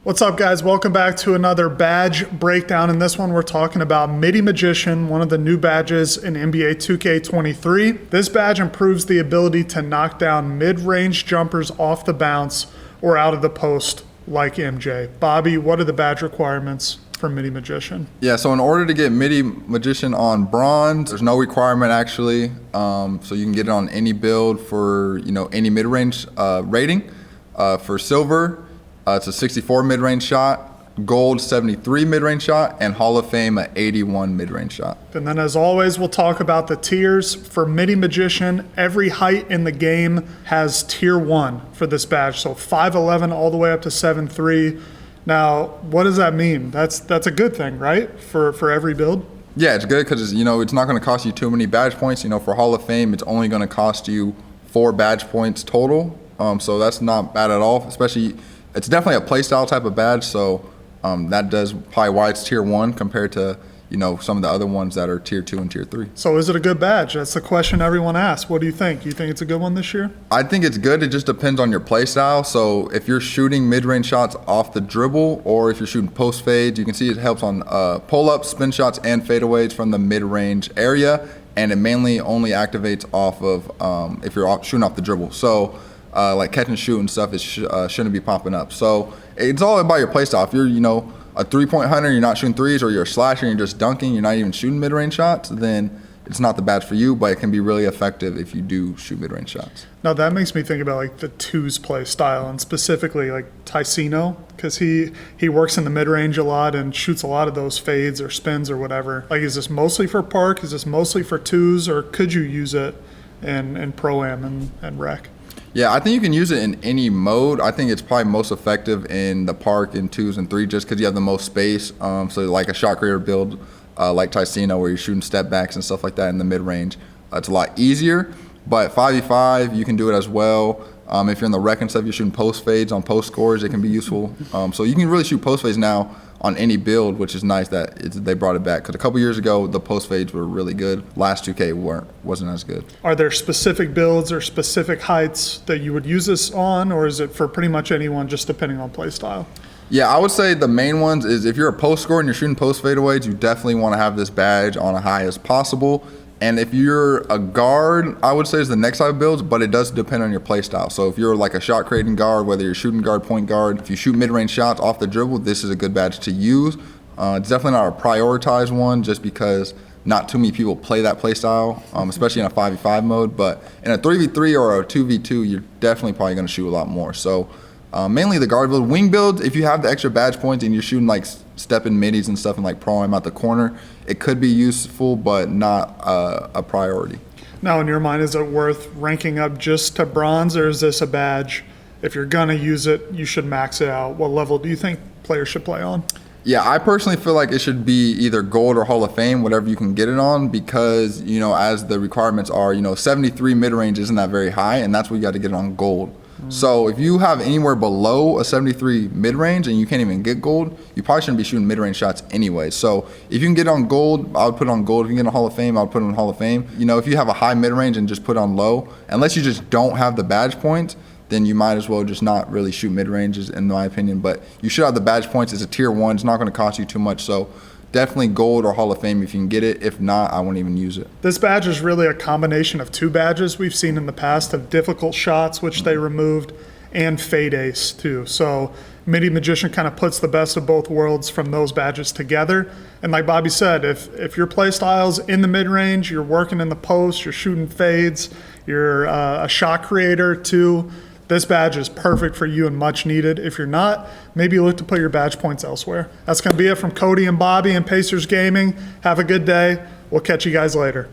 What's up, guys? Welcome back to another badge breakdown. In this one, we're talking about Middy Magician, one of the new badges in NBA 2K23. This badge improves the ability to knock down mid-range jumpers off the bounce or out of the post like MJ. Bobby, what are the badge requirements for Middy Magician? Yeah, so in order to get Middy Magician on bronze, there's no requirement actually. So you can get it on any build for any mid-range rating. For silver, it's a 64 mid-range shot, gold 73 mid-range shot, and Hall of Fame a 81 mid-range shot. And then as always, we'll talk about the tiers. For Middy Magician, every height in the game has tier 1 for this badge. So 5'11" all the way up to 7'3". Now, what does that mean? That's a good thing, right? For every build? Yeah, it's good because it's not going to cost you too many badge points. For Hall of Fame, it's only going to cost you 4 badge points total. So that's not bad at all, especially it's definitely a playstyle type of badge, so that does probably why it's tier 1 compared to some of the other ones that are tier 2 and tier 3. So is it a good badge? That's the question everyone asks. What do you think? You think it's a good one this year? I think it's good. It just depends on your playstyle. So if you're shooting mid-range shots off the dribble, or if you're shooting post fades, you can see it helps on pull-ups, spin shots, and fadeaways from the mid-range area, and it mainly only activates off of if you're shooting off the dribble. So like catch and shoot and stuff, it shouldn't be popping up. So it's all about your playstyle. If you're, a three-point hunter, you're not shooting threes, or you're a slasher and you're just dunking, you're not even shooting mid-range shots, then it's not the badge for you, but it can be really effective if you do shoot mid-range shots. Now that makes me think about like the twos play style, and specifically like Ticino, because he works in the mid-range a lot and shoots a lot of those fades or spins or whatever. Like, is this mostly for park? Is this mostly for twos, or could you use it in Pro-Am and rec? Yeah, I think you can use it in any mode. I think it's probably most effective in the park in 2s and 3s just because you have the most space. So like a shot creator build like Ticino, where you're shooting step backs and stuff like that in the mid-range, it's a lot easier. But 5v5, you can do it as well. If you're in the rec and stuff, you're shooting post fades on post scores, it can be useful. So you can really shoot post fades now on any build, which is nice that they brought it back. Because a couple years ago, the post fades were really good. Last 2K wasn't as good. Are there specific builds or specific heights that you would use this on, or is it for pretty much anyone, just depending on play style? Yeah, I would say the main ones is if you're a post scorer and you're shooting post fadeaways, you definitely want to have this badge on a high as possible. And if you're a guard, I would say is the next type of builds, but it does depend on your play style. So if you're like a shot creating guard, whether you're shooting guard, point guard, if you shoot mid-range shots off the dribble, this is a good badge to use. It's definitely not a prioritized one just because not too many people play that play style, especially in a 5v5 mode. But in a 3v3 or a 2v2, you're definitely probably going to shoot a lot more. So mainly the guard build. Wing build, if you have the extra badge points and you're shooting like step-in middies and stuff and like Pro-Am out the corner, it could be useful, but not a priority. Now, in your mind, is it worth ranking up just to bronze, or is this a badge, if you're going to use it, you should max it out? What level do you think players should play on? Yeah, I personally feel like it should be either gold or Hall of Fame, whatever you can get it on, because, as the requirements are, 73 mid-range isn't that very high, and that's what you got to get it on gold. So if you have anywhere below a 73 mid-range and you can't even get gold, you probably shouldn't be shooting mid-range shots anyway. So if you can get on gold, I would put it on gold. If you can get on Hall of Fame, I would put it on Hall of Fame. If you have a high mid-range and just put on low, unless you just don't have the badge points, then you might as well just not really shoot mid-ranges, in my opinion. But you should have the badge points. It's a tier 1. It's not going to cost you too much. So definitely gold or Hall of Fame if you can get it. If not, I won't even use it. This badge is really a combination of 2 badges we've seen in the past of difficult shots, which they removed, and fade ace too. So Middy Magician kind of puts the best of both worlds from those badges together. And like Bobby said, if your play style's in the mid-range, you're working in the post, you're shooting fades, you're a shot creator too, this badge is perfect for you and much needed. If you're not, maybe look to put your badge points elsewhere. That's going to be it from Cody and Bobby and Pacers Gaming. Have a good day. We'll catch you guys later.